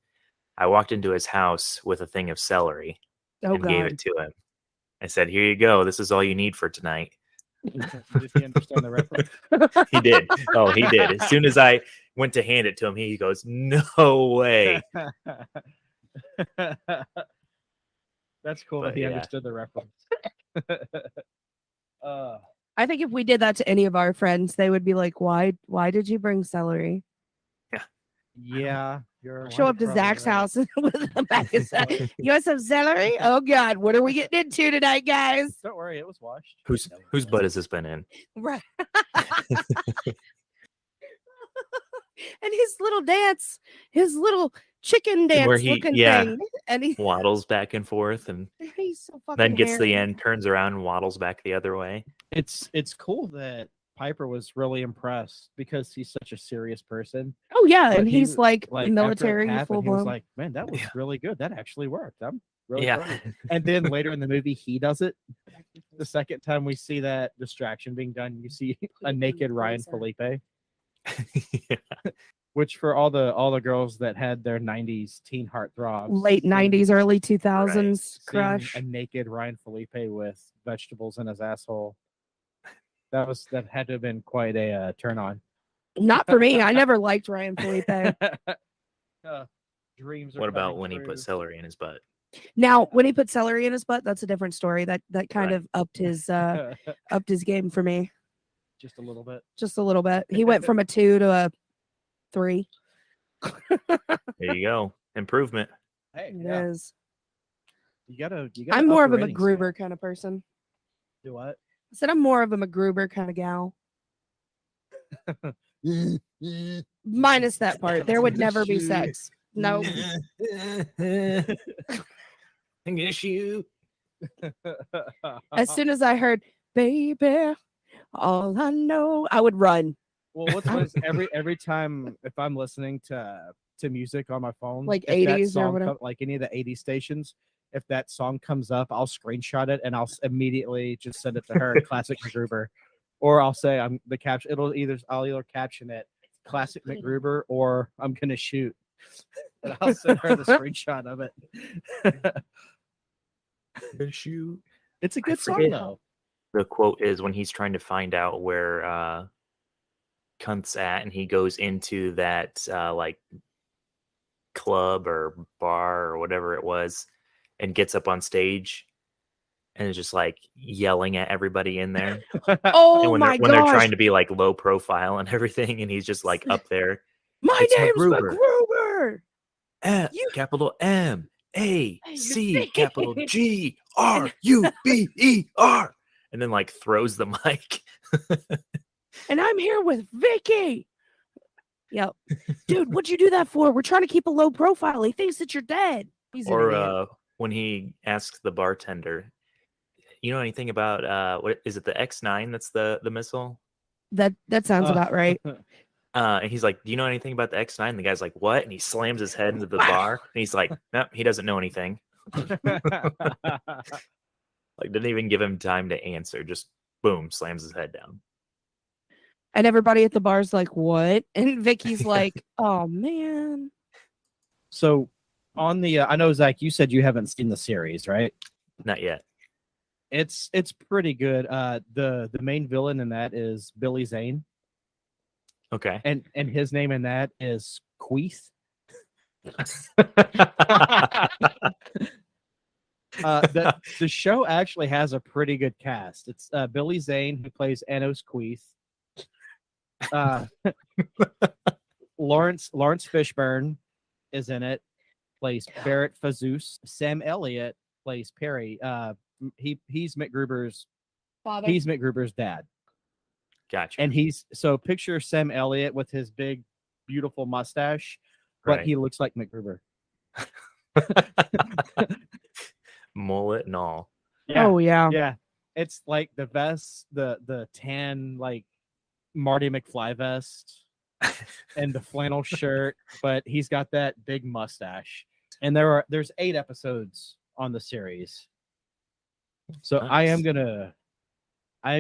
I walked into his house with a thing of celery and gave it to him. I said, "Here you go. This is all you need for tonight." Did he understand the reference? He did. Oh, he did. As soon as I went to hand it to him, he goes, "No way." That's cool that he understood the reference. I think if we did that to any of our friends, they would be like, "Why did you bring celery?" Yeah. Show up to Zach's house with a bag of celery. You want some celery? Oh God, what are we getting into tonight, guys? Don't worry, it was washed. Whose butt has this been in? Right. And his little dance, his little chicken dance Where he- looking yeah. thing, and he Waddles back and forth, and he's so fucking then gets to the hairy. end, turns around, and waddles back the other way. It's cool that Piper was really impressed because he's such a serious person. Oh yeah, But and he- he's like after it military happened, full he was blown. like, "Man, that was really good. That actually worked. I'm really Yeah. proud of you." And then later in the movie, he does it. The second time we see that distraction being done, you see a naked Ryan Felipe, which for all the girls that had their '90s teen heartthrobs, Late '90s, early 2000s seeing crush. a naked Ryan Felipe with vegetables in his asshole. That had to have been quite a turn on. Not for me. I never liked Ryan Felipe. Dreams. Are What about coming when he true. put celery in his butt? Now, when he put celery in his butt, that's a different story. That kind Right. of upped his game for me Just a little bit. just a little bit. He went from a 2 to a 3. There you go. Improvement. Hey, It yeah. is. You gotta. I'm more up of a your ratings. MacGruber kind of person. Do what? I said I'm more of a MacGruber kind of gal. Minus that part. There would never be sex. No. I'm gonna shoot. As soon as I heard "baby, all I know," I would run. Well, what's funny is every time if I'm listening to music on my phone, Like if that 80s or song whatever? like any of the 80s stations, if that song comes up, I'll screenshot it and I'll immediately just send it to her, classic MacGruber, or I'll say the caption. I'll either caption it classic MacGruber or I'm gonna shoot, and I'll send her the screenshot of it. Shoot. It's a good song forget. though. The quote is when he's trying to find out where Cunt's at, and he goes into that like club or bar or whatever it was, and gets up on stage and is just like yelling at everybody in there. Oh And when my they're gosh. trying to be like low profile and everything, and he's just like up there. My It's name's MacGruber. MacGruber. Capital M-A-C capital G-R-U-B-E-R, and then like throws the mic. And I'm here with Vicky. Yep. Dude, what'd you do that for? We're trying to keep a low profile. He thinks that you're dead. He's an idiot. Or when he asks the bartender, "You know anything about what is it, the X9 that's the missile?" That sounds about right. And he's like, "Do you know anything about the X9?" And the guy's like, "What?" And he slams his head into the bar, and he's like, "Nope, he doesn't know anything." Like, didn't even give him time to answer. Just boom, slams his head down. And everybody at the bar's like, "What?" And Vicky's like, "Oh man." So on the I know, Zach, you said you haven't seen the series, right? Not yet. It's pretty good. The main villain in that is Billy Zane, Okay. and his name in that is Queeth. The show actually has a pretty good cast. It's Billy Zane, who plays Enos Queeth. Lawrence Fishburne is in it, plays Barrett Fazus. Sam Elliott plays Perry. He's MacGruber's Father. He's MacGruber's dad. Gotcha. And so picture Sam Elliott with his big, beautiful mustache, but Right. he looks like MacGruber. Mullet and all. Oh yeah. Yeah. It's like the vest, the tan, like Marty McFly vest and the flannel shirt, but he's got that big mustache. And there's 8 episodes on the series. So Nice. I am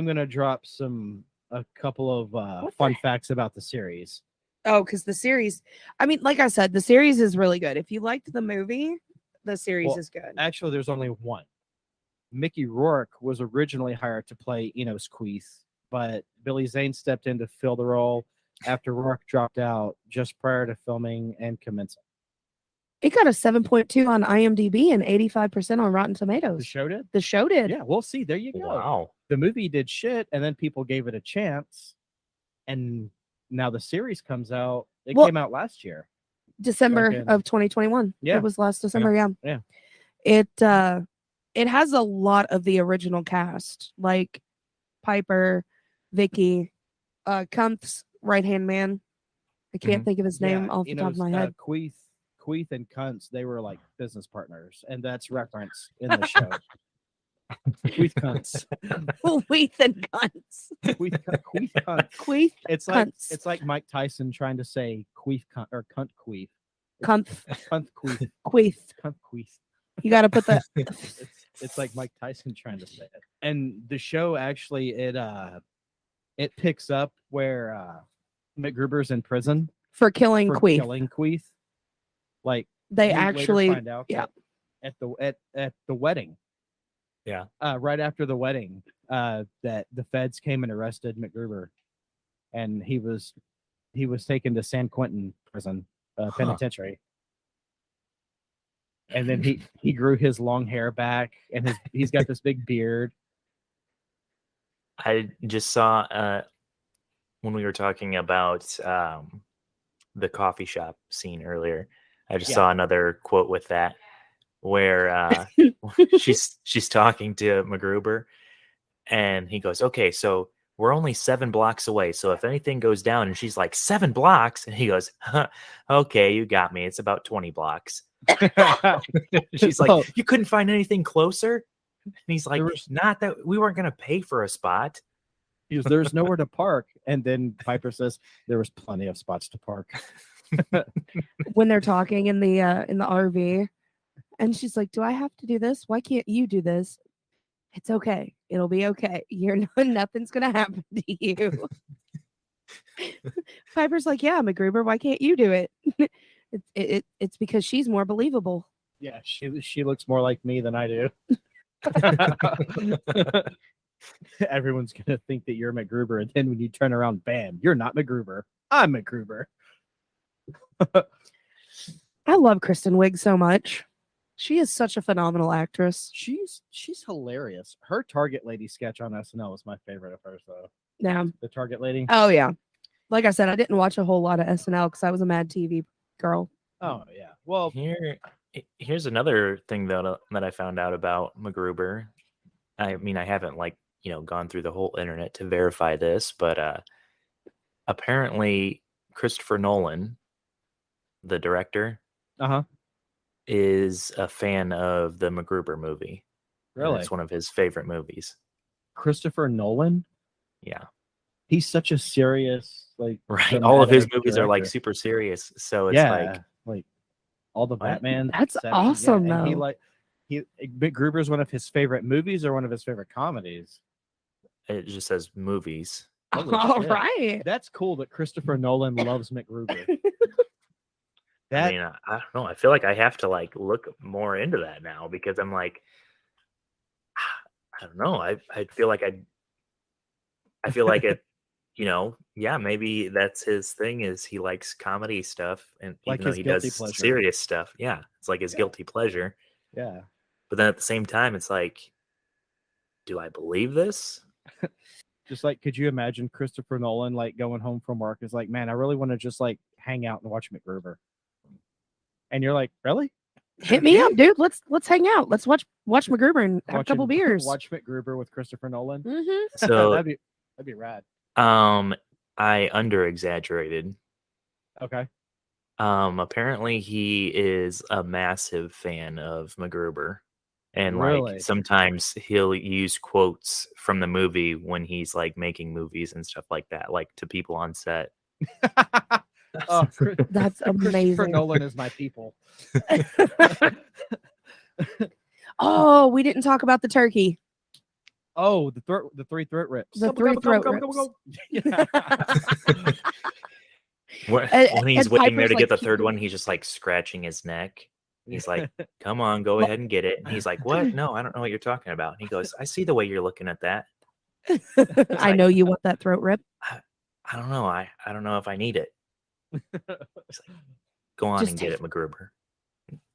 gonna drop some a couple of What fun the- facts about the series. Oh, because the series, I mean, like I said, the series is really good. If you liked the movie, the series Well, is good. Actually, there's only one. Mickey Rourke was originally hired to play Enos Queeth, but Billy Zane stepped in to fill the role after Rourke dropped out just prior to filming and commencing. It got a 7.2 on IMDb and 85% on Rotten The Tomatoes. show did? The show did. Yeah, we'll see. There you go. Wow. The movie did shit, and then people gave it a chance, and now the series comes out. It Well- came out last year. December Fucking- of 2021. Yeah. It was last December. Yeah. Yeah. It has a lot of the original cast, like Piper, Vicky, Kumpf's right hand man. I can't think of his name Yeah, off the top of my head. Queeth and Kuntz, they were like business partners, and that's referenced in the show. Queeth Kuntz. Queeth and Kuntz. Queeth Kuntz. Queeth. Kuntz. It's like Mike Tyson trying to say Queeth Kunt or Kunt Queeth. Kumpf. Kunt Queeth. Queeth. Kunt Queeth. You got to put the. It's like Mike Tyson trying to say it. And the show actually it picks up where MacGruber's in prison For killing for Queeth. killing Queeth. Like They we later actually. find out yeah. that at the wedding. Yeah. Right after the wedding, that the feds came and arrested MacGruber, and he was taken to San Quentin prison penitentiary. And then he grew his long hair back, and he's got this big beard. I just saw when we were talking about the coffee shop scene earlier. I just saw another quote with that where she's talking to MacGruber, and he goes, "Okay, so we're only 7 blocks away. So if anything goes down," and she's like, 7 blocks, and he goes, "Okay, you got me. It's about 20 blocks." She's like, Oh. "You couldn't find anything closer?" And he's like, "Not that we weren't going to pay for a spot." He goes, "There's nowhere to park," and then Piper says, "There was plenty of spots to park." When they're talking in the RV, and she's like, "Do I have to do this? Why can't you do this?" It's okay. It'll be okay. Nothing's gonna happen to you. Piper's like, "Yeah, MacGruber, why can't you do it?" It's because she's more believable. Yeah, she looks more like me than I do. Everyone's gonna think that you're MacGruber, and then when you turn around, bam, you're not MacGruber. I'm MacGruber. I love Kristen Wiig so much. She is such a phenomenal actress. She's hilarious. Her Target Lady sketch on SNL is my favorite of hers, though. Yeah. The Target Lady. Oh yeah. Like I said, I didn't watch a whole lot of SNL because I was a Mad TV girl. Oh yeah. Well, Here's another thing that I found out about MacGruber. I mean, I haven't gone through the whole internet to verify this, but apparently Christopher Nolan, the director, is a fan of the MacGruber movie. really, It's one of his favorite movies. Christopher Nolan. Yeah, He's such a serious right. All of his dramatic movies are like director. super serious, so it's Yeah, like all the What? Batman. That's Inception, awesome, and though. MacGruber's one of his favorite movies or one of his favorite comedies. it just says movies. Holy All shit. right. That's cool that Christopher Nolan loves MacGruber. I mean, I don't know. I feel like I have to look more into that now because I'm like, I don't know. I feel like I feel like it. Yeah, maybe that's his thing. Is he likes comedy stuff, and Like even though his he guilty does pleasure. serious stuff, yeah, it's like his guilty pleasure. Yeah. But then at the same time, it's like, do I believe this? Just could you imagine Christopher Nolan going home from work is like, man, I really want to just hang out and watch MacGruber. And you're like, really? Hit me up, dude. Let's hang out. Let's watch MacGruber and have a Watching- couple beers. Watch MacGruber with Christopher Nolan. Mm-hmm. So that'd be rad. I under exaggerated. Okay. Apparently he is a massive fan of MacGruber. And Really? sometimes he'll use quotes from the movie when he's making movies and stuff like that, to people on set. Oh, That's Christopher amazing. Nolan is my people. Oh, we didn't talk about the turkey. Oh, the three throat rips. The three throat rips. Yeah. When he's and waiting there Piper's to like get the third peeking- one, he's just like scratching his neck. He's like, "Come on, go ahead and get it." And he's like, "What? No, I don't know what you're talking about." And he goes, "I see the way you're looking at that. I know you want that throat rip. I don't know. I don't know if I need it." He's like, "Go on Just and get take it, MacGruber."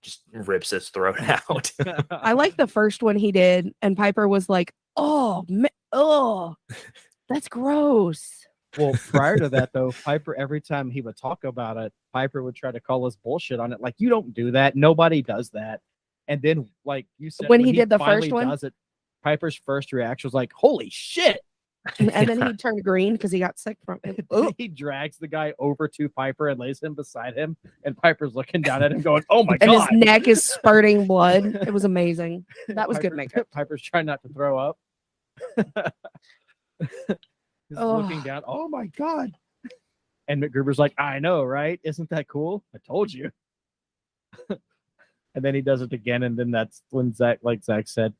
Just rips his throat out. I like the first one he did, and Piper was like, "Oh, that's gross." Well, prior to that, though, Piper, every time he would talk about it, Piper would try to call us bullshit on it. Like, you don't do that. Nobody does that. And then, like you said, When he did the finally first one? does it, Piper's first reaction was like, "Holy shit!" And then he turned green because he got sick from it. Ugh. He drags the guy over to Piper and lays him beside him, and Piper's looking down at him, going, "Oh my And god!" his neck is spurting blood. It was amazing. That was good makeup. Piper's trying not to throw up. He's looking Ugh. down. Oh my god! And MacGruber's like, "I know, right? Isn't that cool? I told you." And then he does it again, and then that's when Zach said,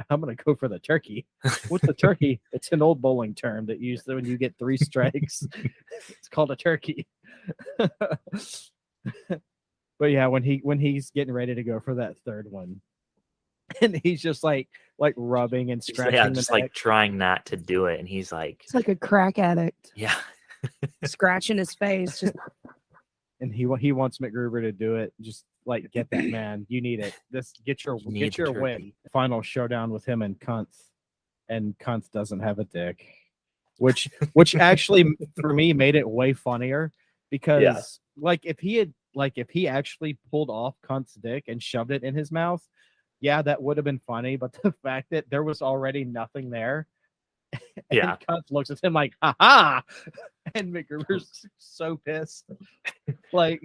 "I'm gonna go for the turkey." What's the turkey? It's an old bowling term that used when you get 3 strikes. It's called a turkey. But yeah, when he's getting ready to go for that third one, and he's just like rubbing and scratching Yeah, the just neck. like trying not to do it, and he's like, It's like a crack addict "Yeah." scratching his face. Just And he wants MacGruber to do it. Just like, get that, man. You need it. Get your need the win. turkey. Final showdown with him and Kunth. And Kunth doesn't have a dick. Which actually for me made it way funnier because if he actually pulled off Kunth's dick and shoved it in his mouth, yeah, that would have been funny. But the fact that there was already nothing there. Yeah. And Kunth looks at him like, "Ha ha!" And MacGruber's so pissed. Like,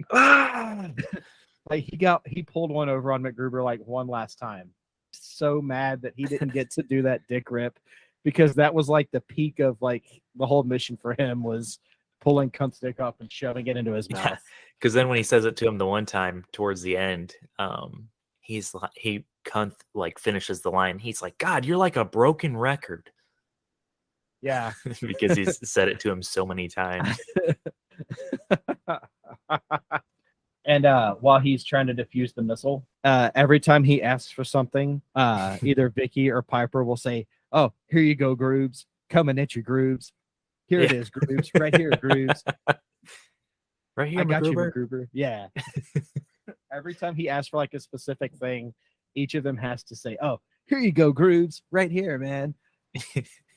like he pulled one over on MacGruber like one last time. So mad that he didn't get to do that dick rip because that was like the peak of like the whole mission for him was pulling Kunth's dick up and shoving it into his mouth. Because then when he says it to him the one time towards the end, Kunth like finishes the line. He's like, "God, you're like a broken record." Yeah. Because he's said it to him so many times. And while he's trying to defuse the missile, every time he asks for something, either Vicky or Piper will say, "Oh, here you go, Groobs. Coming at you, Groobs. Here it is, Groobs. Right here, Groobs. Right here, I got you, MacGruber." MacGruber." Yeah. Every time he asks for like a specific thing, each of them has to say, "Oh, here you go, Groobs. Right here, man."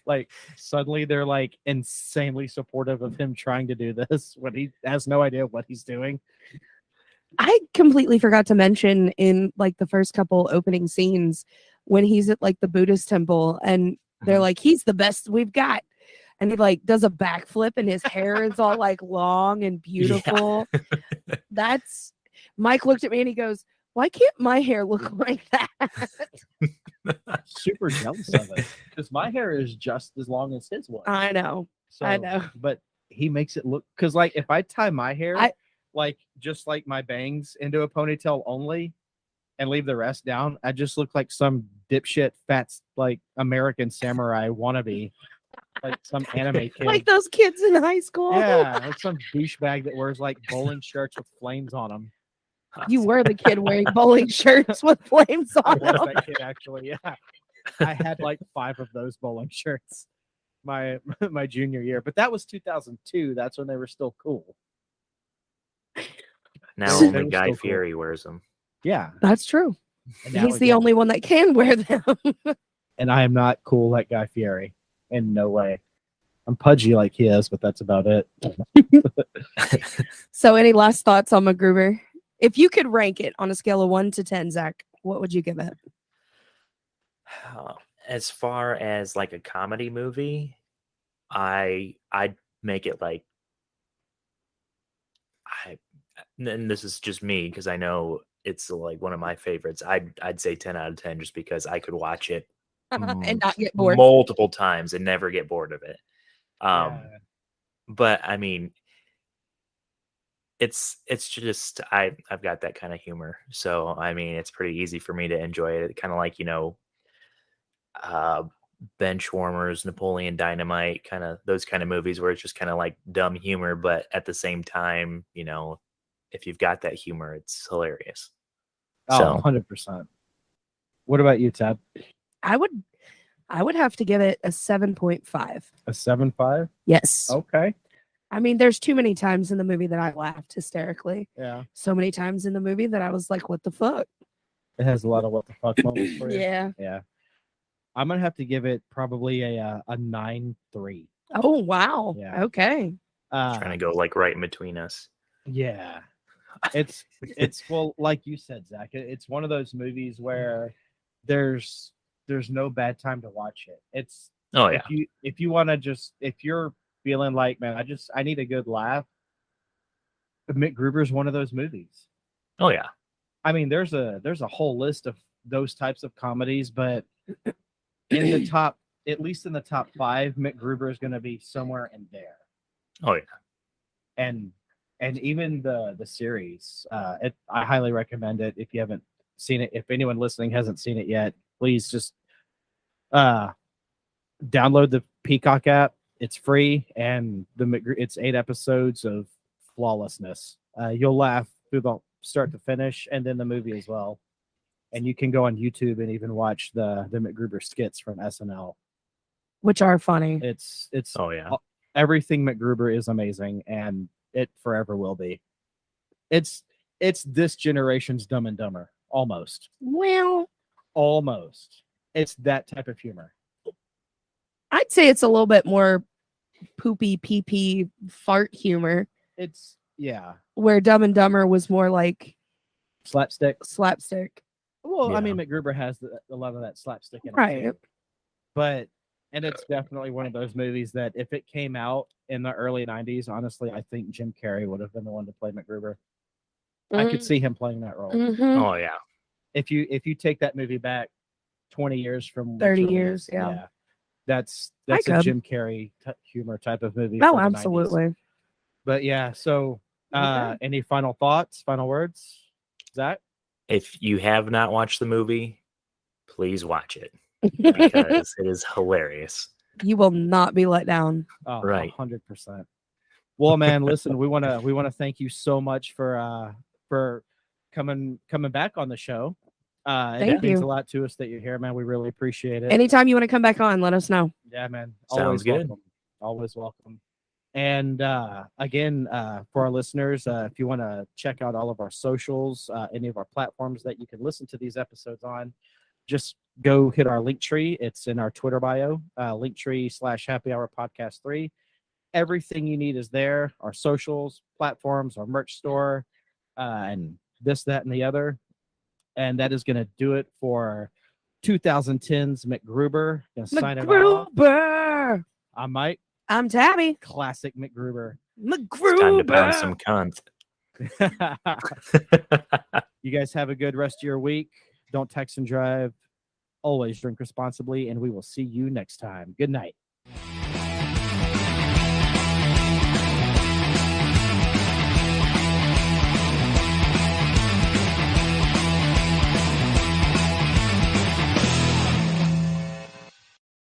Like suddenly they're like insanely supportive of him trying to do this when he has no idea what he's doing. I completely forgot to mention in like the first couple opening scenes when he's at like the Buddhist temple and they're like, "He's the best we've got." And he like does a backflip and his hair is all like long and beautiful. Yeah. That's Mike looked at me and he goes, "Why can't my hair look like that?" Super jealous of it because my hair is just as long as his was. I know. So, I know. but he makes it look because like if I tie my hair I- just like my bangs into a ponytail only and leave the rest down, I just look like some dipshit fat like American samurai wannabe, like some anime kid. Like those kids in high school. Yeah, like some douchebag that wears like bowling shirts with flames on them. You were the kid wearing bowling shirts with flames I on was them. that kid actually. Yeah, I had like 5 of those bowling shirts my junior year, but that was 2002. That's when they were still cool. Now They only were Guy still cool. Fieri wears them. Yeah, That's true. and now He's the again- only one that can wear them. and I am not cool like Guy Fieri in no way. I'm pudgy like he is, but that's about it. So, any last thoughts on MacGruber? If you could rank it on a scale of 1 to 10, Zach, what would you give it? As far as like a comedy movie, I'd make it like and this is just me because I know it's like one of my favorites. I'd say 10 out of 10 just because I could watch it And not get bored. multiple times and never get bored of it. Yeah. But I mean, it's just I've got that kind of humor, so I mean it's pretty easy for me to enjoy it. Kind of like Benchwarmers, Napoleon Dynamite, kind of those kind of movies where it's just kind of like dumb humor, but at the same time, if you've got that humor, it's hilarious. Oh, So 100%. What about you, Ted? I would have to give it a 7.5. A 7.5? Yes. Okay. I mean, there's too many times in the movie that I laughed hysterically. Yeah. So many times in the movie that I was like, what the fuck? It has a lot of what the fuck moments for you. Yeah. Yeah. I'm going to have to give it probably a 9.3. Oh, wow. Yeah. Okay. trying to go like right in between us. Yeah. It's well, like you said, Zach, it's one of those movies where there's no bad time to watch it. It's if you want to if you're feeling like, man, I need a good laugh, MacGruber's one of those movies. Oh yeah. I mean, there's a whole list of those types of comedies, but in the top, at least in the top 5, MacGruber is going to be somewhere in there. Oh yeah. And even the series, I highly recommend it if you haven't seen it. If anyone listening hasn't seen it yet, please just download the Peacock app. It's free, and it's 8 episodes of flawlessness. You'll laugh through the start to finish, and then the movie as well. And you can go on YouTube and even watch the MacGruber skits from SNL, which are funny. It's oh yeah. Everything MacGruber is amazing, and it forever will be. It's this generation's Dumb and Dumber, almost. Well, almost. It's that type of humor. I'd say it's a little bit more poopy pee fart humor. It's where Dumb and Dumber was more like slapstick. Well, Yeah. I mean, MacGruber has a lot of that slapstick in it, right. too. But it's definitely one of those movies that if it came out in the early 90s, honestly, I think Jim Carrey would have been the one to play MacGruber. I could see him playing that role. Mm-hmm. Oh yeah. If you take that movie back 20 years from 30 years, yeah. That's a Jim Carrey humor type of movie. No, absolutely. 90s. But yeah, so any final thoughts, final words, Zach? If you have not watched the movie, please watch it because it is hilarious. You will not be let down. Oh, right. 100%. Well, man, listen, we want to thank you so much for coming back on the show. It means a lot to us that you're here, man. We really appreciate it. Anytime you want to come back on, let us know. Yeah, man. Sounds good. Welcome. Always welcome. And again, for our listeners, if you want to check out all of our socials, any of our platforms that you can listen to these episodes on, just go hit our link tree. It's in our Twitter bio, linktree/Happy Hour Podcast 3. Everything you need is there. Our socials, platforms, our merch store, and this, that, and the other. And that is going to do it for 2010's MacGruber. Gonna sign it off. MacGruber. I'm Mike. I'm Tabby. Classic MacGruber. MacGruber. It's time to pound some cunt. You guys have a good rest of your week. Don't text and drive. Always drink responsibly, and we will see you next time. Good night.